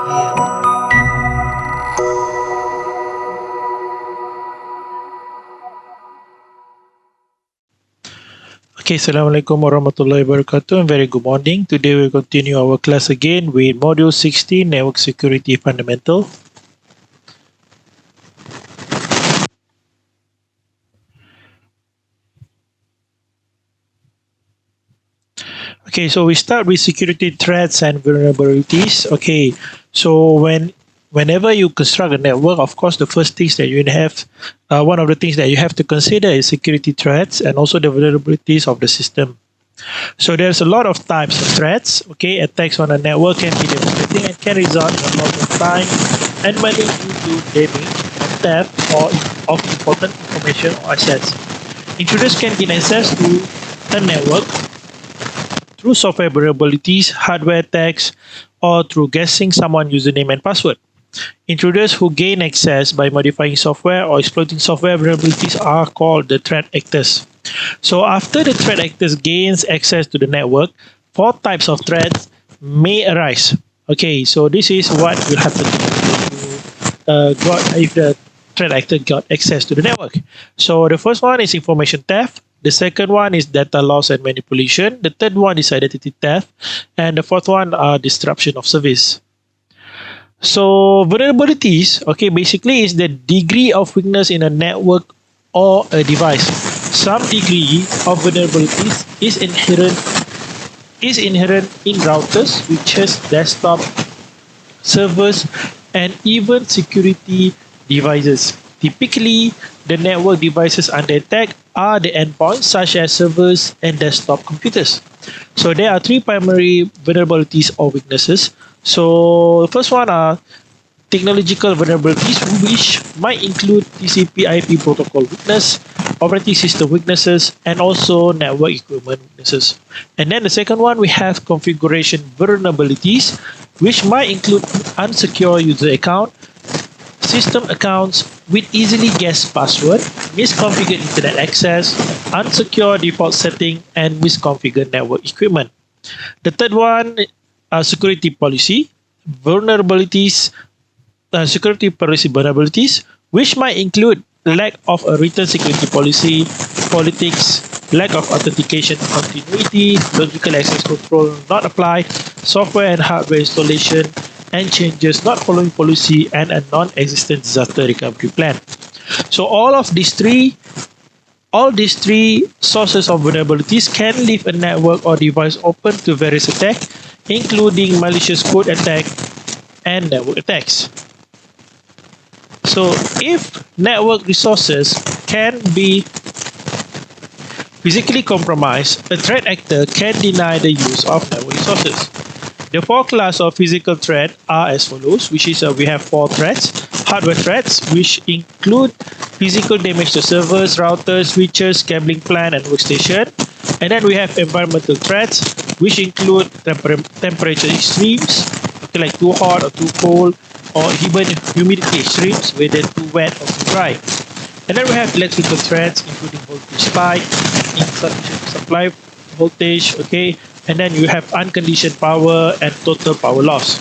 Okay, Assalamualaikum warahmatullahi wabarakatuh and very good morning. Today we'll continue our class again with Module 16 Network Security Fundamental. Okay, so we start with security threats and vulnerabilities. Okay, so whenever you construct a network, of course, the first things that you have, one of the things that you have to consider is security threats and also the vulnerabilities of the system. So there's a lot of types of threats. Okay, attacks on a network can be devastating and can result in a loss of time and money due to damage, theft, or of important information or assets. Intruders can gain access to a network through software vulnerabilities, hardware attacks, or through guessing someone's username and password. Intruders who gain access by modifying software or exploiting software vulnerabilities are called the threat actors. So after the threat actors gains access to the network, four types of threats may arise. Okay, so this is what will happen if the threat actor got access to the network. So the first one is information theft. The second one is data loss and manipulation. The third one is identity theft. And the fourth one are disruption of service. So vulnerabilities, okay, basically is the degree of weakness in a network or a device. Some degree of vulnerabilities is inherent in routers, switches, desktop, servers, and even security devices. Typically, the network devices under attack are the endpoints such as servers and desktop computers. So there are three primary vulnerabilities or weaknesses. So the first one are technological vulnerabilities, which might include TCP/IP protocol weakness, operating system weaknesses, and also network equipment weaknesses. And then the second one, we have configuration vulnerabilities, which might include unsecure user account, system accounts with easily guessed password, misconfigured internet access, unsecure default setting, and misconfigured network equipment. The third one, security policy vulnerabilities, which might include lack of a written security policy, politics, lack of authentication continuity, logical access control not applied, software and hardware installation, and changes not following policy, and a non-existent disaster recovery plan. So all these three sources of vulnerabilities can leave a network or device open to various attacks, including malicious code attack and network attacks. So if network resources can be physically compromised, a threat actor can deny the use of network resources. The four classes of physical threat are as follows, which is we have four threats. Hardware threats, which include physical damage to servers, routers, switches, cabling plant, and workstation. And then we have environmental threats, which include temperature extremes, like too hot or too cold, or even humidity extremes, whether too wet or too dry. And then we have electrical threats, including voltage spike, insufficient supply voltage, okay. And then you have unconditioned power and total power loss.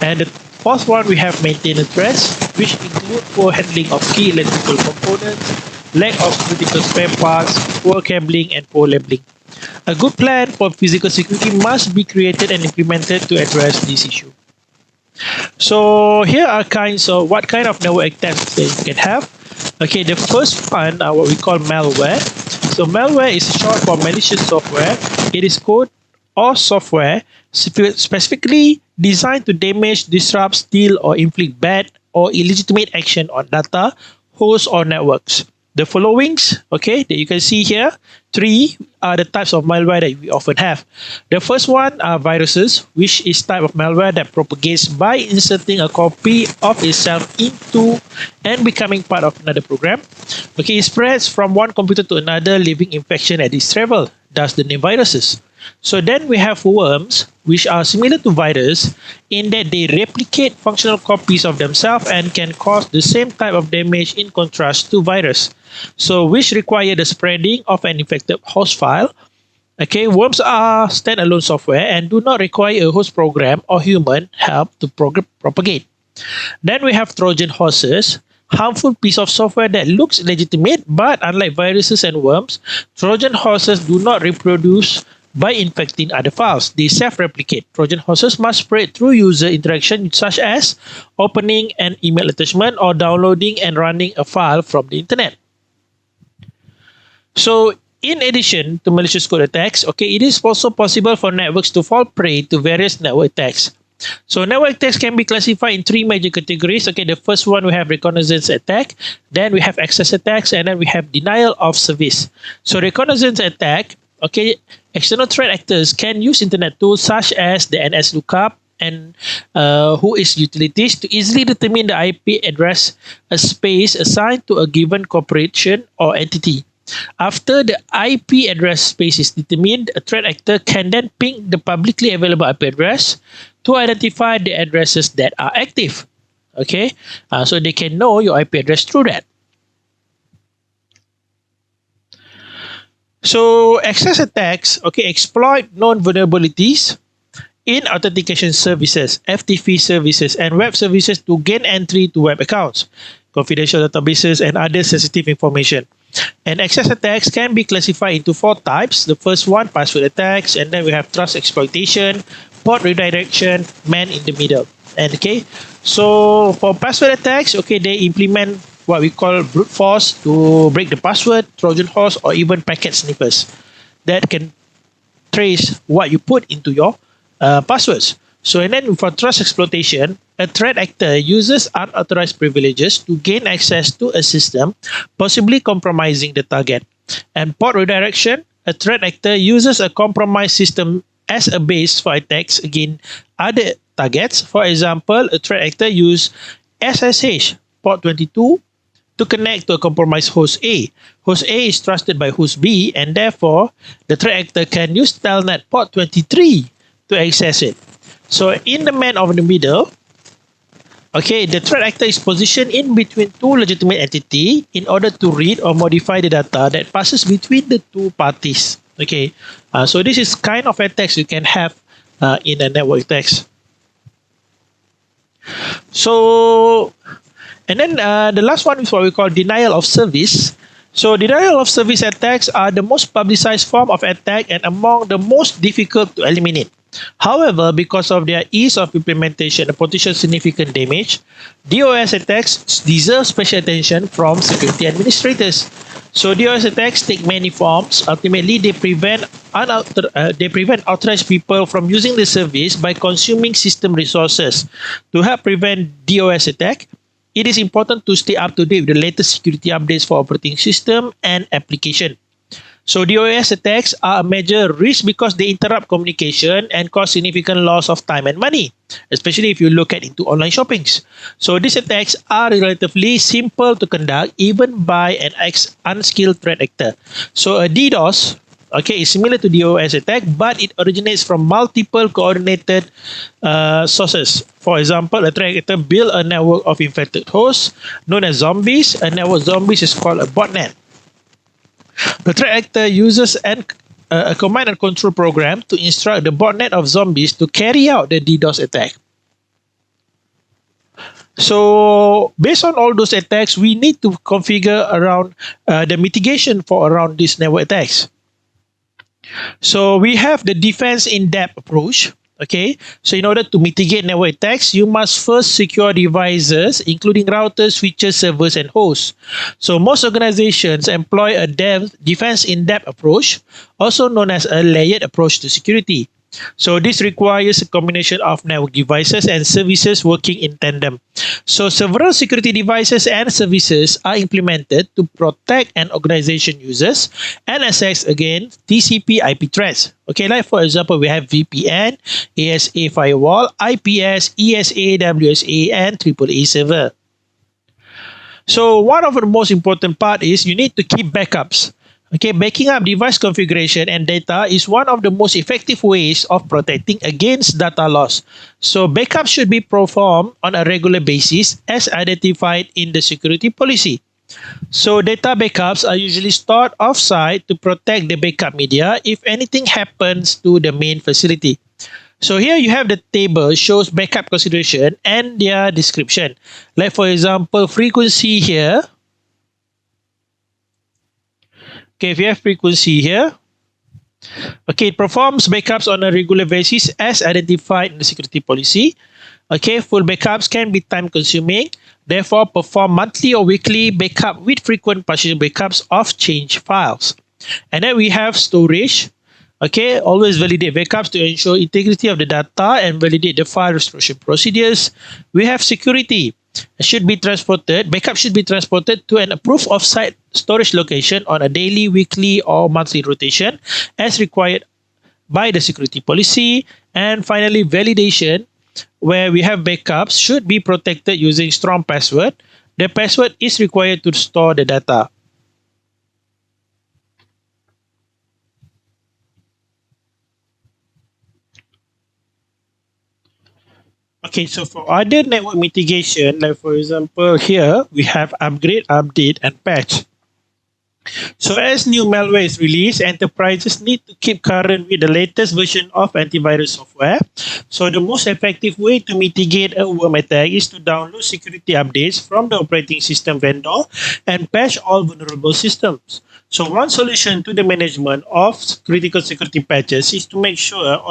And the fourth one, we have maintenance threats, which include poor handling of key electrical components, lack of critical spare parts, poor cabling, and poor labeling. A good plan for physical security must be created and implemented to address this issue. So here are what kind of network attacks that you can have. Okay, the first one, what we call malware. So malware is short for malicious software. It is code or software specifically designed to damage, disrupt, steal, or inflict bad or illegitimate action on data, hosts, or networks. The followings, okay, that you can see here, three are the types of malware that we often have. The first one are viruses, which is type of malware that propagates by inserting a copy of itself into and becoming part of another program. Okay, it spreads from one computer to another, leaving infection at its travel. Thus the name viruses. So then we have worms, which are similar to virus in that they replicate functional copies of themselves and can cause the same type of damage in contrast to virus. So which require the spreading of an infected host file Okay, worms are standalone software and do not require a host program or human help to propagate. Then we have Trojan horses, harmful piece of software that looks legitimate, but unlike viruses and worms, Trojan horses do not reproduce by infecting other files. They self-replicate. Trojan horses must spread through user interaction such as opening an email attachment or downloading and running a file from the internet. So, in addition to malicious code attacks, okay, it is also possible for networks to fall prey to various network attacks. So network attacks can be classified in three major categories. Okay, the first one we have reconnaissance attack, then we have access attacks, and then we have denial of service. So reconnaissance attack, okay, external threat actors can use internet tools such as the NS lookup and whois utilities to easily determine the IP address, a space assigned to a given corporation or entity. After the IP address space is determined, a threat actor can then ping the publicly available IP address to identify the addresses that are active. Okay, so they can know your IP address through that. So access attacks, okay, exploit known vulnerabilities in authentication services, FTP services, and web services to gain entry to web accounts, confidential databases, and other sensitive information. And access attacks can be classified into four types. The first one, password attacks, and then we have trust exploitation, port redirection, man in the middle. And okay, so for password attacks, okay, they implement what we call brute force to break the password, Trojan horse, or even packet snippers that can trace what you put into your passwords. So, and then for trust exploitation, a threat actor uses unauthorized privileges to gain access to a system, possibly compromising the target. And port redirection, a threat actor uses a compromised system as a base for attacks against other targets. For example, a threat actor uses SSH port 22 to connect to a compromised host A. Host A is trusted by host B, and therefore the threat actor can use telnet port 23 to access it. So in the man of the middle, okay, the threat actor is positioned in between two legitimate entities in order to read or modify the data that passes between the two parties. Okay, so this is kind of attacks you can have in a network attacks. So, and then the last one is what we call denial of service. So denial of service attacks are the most publicized form of attack and among the most difficult to eliminate. However, because of their ease of implementation and potential significant damage, DOS attacks deserve special attention from security administrators. So DOS attacks take many forms. Ultimately, they prevent authorized people from using the service by consuming system resources. To help prevent DOS attack, it is important to stay up to date with the latest security updates for operating system and application. So DOS attacks are a major risk because they interrupt communication and cause significant loss of time and money, especially if you look at into online shoppings. So these attacks are relatively simple to conduct even by an unskilled threat actor. So a DDoS, okay, is similar to DOS attack, but it originates from multiple coordinated sources. For example, a threat actor built a network of infected hosts known as zombies. A network of zombies is called a botnet. The threat actor uses a command and control program to instruct the botnet of zombies to carry out the DDoS attack. So, based on all those attacks, we need to configure around the mitigation for around these network attacks. So, we have the defense in-depth approach. Okay, so in order to mitigate network attacks, you must first secure devices, including routers, switches, servers, and hosts. So most organizations employ a defense in-depth approach, also known as a layered approach to security. So this requires a combination of network devices and services working in tandem. So several security devices and services are implemented to protect an organization users and access against TCP IP threats. Okay, like for example, we have VPN, ASA firewall, IPS, ESA, WSA, and AAA server. So one of the most important part is you need to keep backups. Okay, backing up device configuration and data is one of the most effective ways of protecting against data loss. So backup should be performed on a regular basis as identified in the security policy. So data backups are usually stored offsite to protect the backup media if anything happens to the main facility. So here you have the table shows backup consideration and their description. Like for example, frequency here. Okay, if you have frequency here, okay, it performs backups on a regular basis as identified in the security policy. Okay, full backups can be time consuming. Therefore, perform monthly or weekly backup with frequent partial backups of change files. And then we have storage. Okay, always validate backups to ensure integrity of the data and validate the file restoration procedures. We have security. Backup should be transported to an approved offsite storage location on a daily, weekly, or monthly rotation as required by the security policy. And finally, validation, where we have backups should be protected using strong password. The password is required to store the data. Okay, so for other network mitigation, like for example here, we have upgrade, update, and patch. So as new malware is released, enterprises need to keep current with the latest version of antivirus software. So the most effective way to mitigate a worm attack is to download security updates from the operating system vendor and patch all vulnerable systems. So one solution to the management of critical security patches is to make sure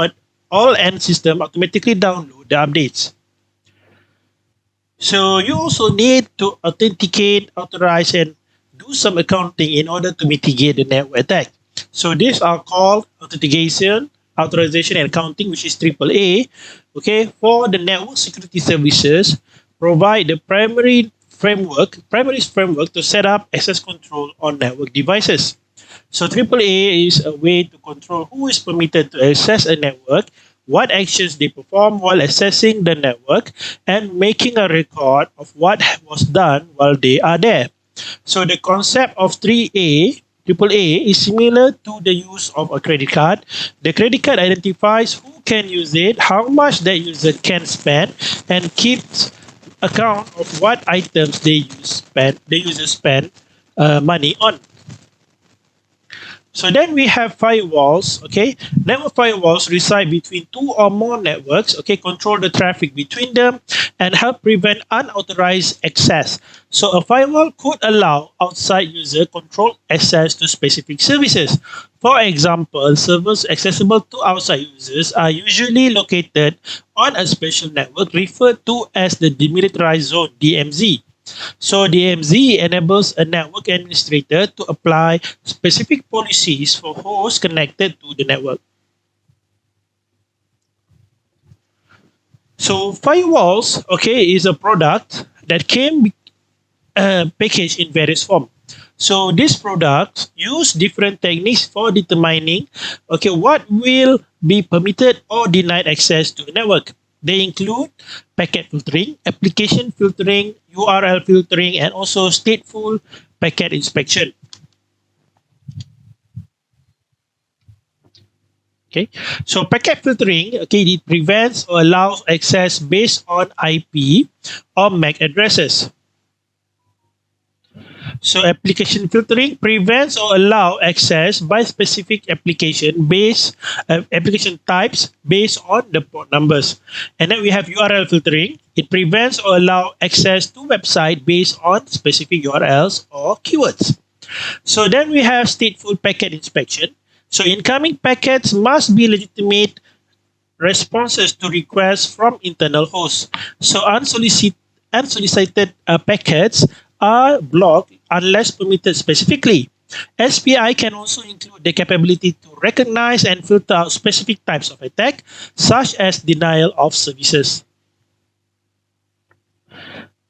all end systems automatically download the updates. So you also need to authenticate, authorize, and do some accounting in order to mitigate the network attack. So these are called authentication, authorization, and accounting, which is AAA. Okay, for the network security services, provide the primary framework to set up access control on network devices. So AAA is a way to control who is permitted to access a network, what actions they perform while accessing the network, and making a record of what was done while they are there. So the concept of AAA is similar to the use of a credit card. The credit card identifies who can use it, how much that user can spend, and keeps account of what items the user spend money on. So then we have firewalls. Okay, network firewalls reside between two or more networks. Okay, control the traffic between them and help prevent unauthorized access. So a firewall could allow outside user control access to specific services. For example, servers accessible to outside users are usually located on a special network referred to as the demilitarized zone (DMZ). So DMZ enables a network administrator to apply specific policies for hosts connected to the network. So firewalls, okay, is a product that came packaged in various forms. So these products use different techniques for determining, okay, what will be permitted or denied access to the network. They include packet filtering, application filtering, URL filtering, and also stateful packet inspection. Okay, so packet filtering, okay, it prevents or allows access based on IP or MAC addresses. So application filtering prevents or allow access by specific application types based on the port numbers. And then we have URL filtering. It prevents or allow access to website based on specific URLs or keywords. So then we have stateful packet inspection. So incoming packets must be legitimate responses to requests from internal hosts. So unsolicited packets are blocked unless permitted specifically. SPI can also include the capability to recognize and filter out specific types of attack, such as denial of services.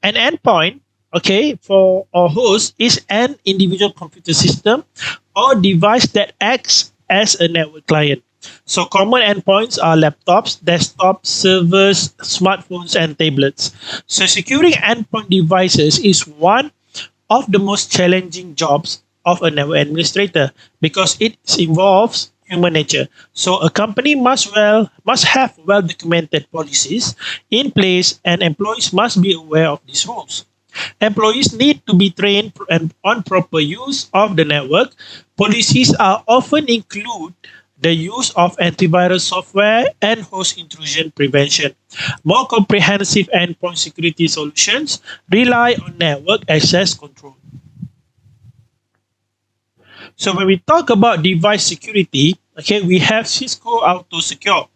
An endpoint, okay, for a host is an individual computer system or device that acts as a network client. So common endpoints are laptops, desktops, servers, smartphones, and tablets. So securing endpoint devices is one of the most challenging jobs of a network administrator because it involves human nature. So a company must have well documented policies in place, and employees must be aware of these rules. Employees need to be trained on proper use of the network. Policies are often include the use of antivirus software and host intrusion prevention. More comprehensive endpoint security solutions rely on network access control. So when we talk about device security, okay, we have Cisco Auto Secure.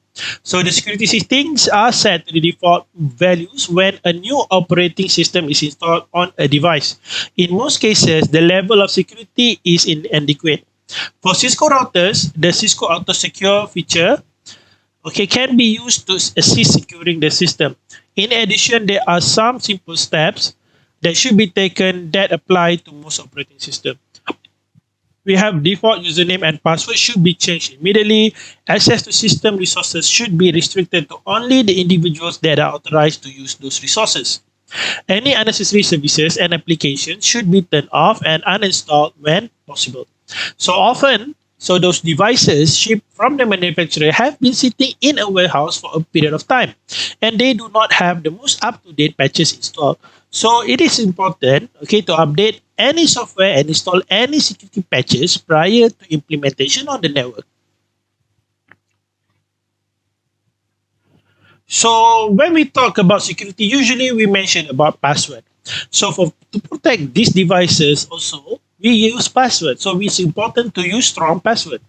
So the security settings are set to the default values when a new operating system is installed on a device. In most cases, the level of security is inadequate. For Cisco routers, the Cisco Auto Secure feature, okay, can be used to assist securing the system. In addition, there are some simple steps that should be taken that apply to most operating systems. We have default username and password should be changed immediately. Access to system resources should be restricted to only the individuals that are authorized to use those resources. Any unnecessary services and applications should be turned off and uninstalled when possible. So those devices shipped from the manufacturer have been sitting in a warehouse for a period of time, and they do not have the most up-to-date patches installed. So it is important, okay, to update any software and install any security patches prior to implementation on the network. So when we talk about security, usually we mention about password. So to protect these devices also, we use password. So it's important to use strong password.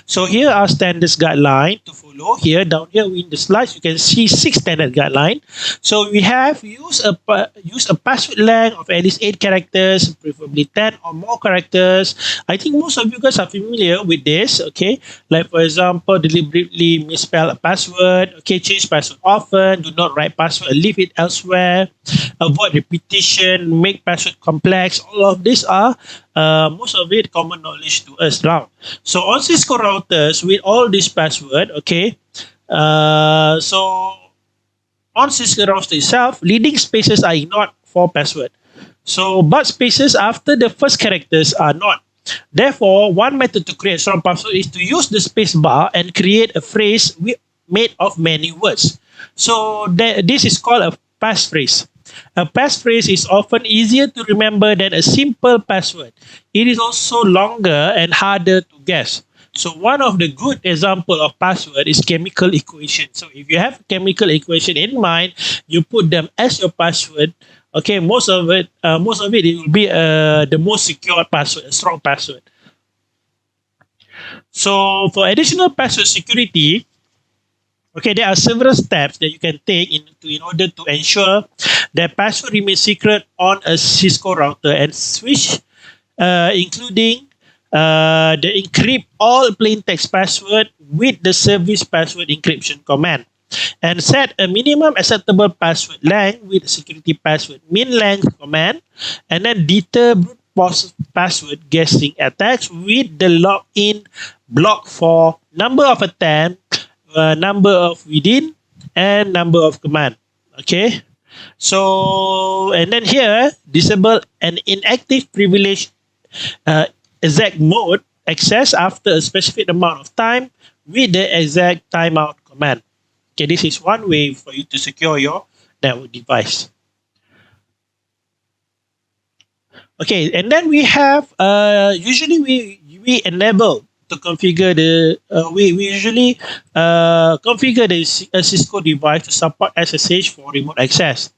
So here are standards guideline to follow. Here down here in the slides, you can see 6 standard guideline. So we have use a password length of at least 8 characters, preferably 10 or more characters. I think most of you guys are familiar with this. Okay, like for example, deliberately misspell a password. Okay, change password often. Do not write password. Leave it elsewhere. Avoid repetition. Make password complex. All of these are most of it common knowledge to us now. So on Cisco routers with all this password, okay, so on Cisco router itself, leading spaces are ignored for password. So but spaces after the first characters are not. Therefore, one method to create strong password is to use the space bar and create a phrase made of many words. So this is called a passphrase. A passphrase is often easier to remember than a simple password. It is also longer and harder to guess. So one of the good example of password is chemical equation. So if you have chemical equation in mind, you put them as your password. Okay, most of it will be the most secure password, a strong password. So for additional password security, okay, there are several steps that you can take in order to ensure that password remains secret on a Cisco router and switch, including the encrypt all plain text password with the service password encryption command, and set a minimum acceptable password length with security password min length command, and then deter brute force password guessing attacks with the login block for number of attempt, number of within, and number of command. Okay, so and then here disable an inactive privilege exact mode access after a specific amount of time with the exact timeout command. Okay, this is one way for you to secure your network device. Okay, and then we have usually we enable to configure the we usually configure the Cisco device to support SSH for remote access.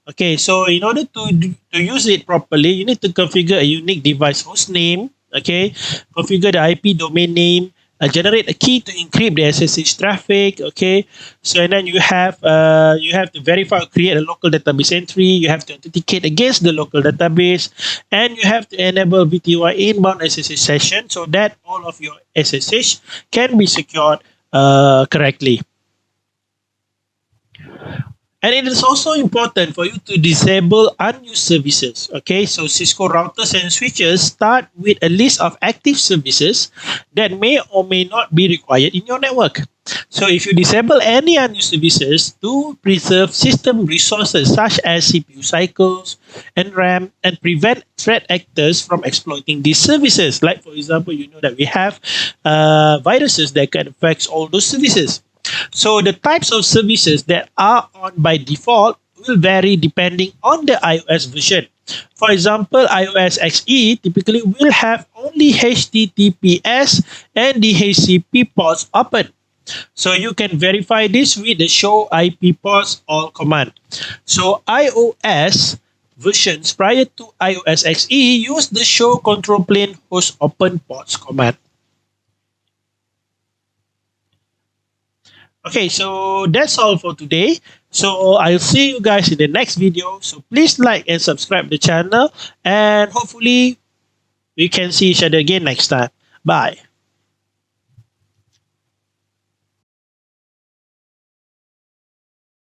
Okay, so in order to use it properly, you need to configure a unique device host name. Okay, configure the IP domain name, generate a key to encrypt the SSH traffic. Okay, so and then you have to verify or create a local database entry. You have to authenticate against the local database, and you have to enable VTY inbound SSH session so that all of your SSH can be secured correctly. And it is also important for you to disable unused services. Okay, so Cisco routers and switches start with a list of active services that may or may not be required in your network. So if you disable any unused services to preserve system resources such as CPU cycles and RAM and prevent threat actors from exploiting these services, like for example, you know that we have viruses that can affect all those services. So the types of services that are on by default will vary depending on the iOS version. For example, iOS XE typically will have only HTTPS and DHCP ports open. So you can verify this with the show IP ports all command. So iOS versions prior to iOS XE use the show control plane host open ports command. Okay, so that's all for today. So I'll see you guys in the next video. So please like and subscribe the channel, and hopefully we can see each other again next time. Bye.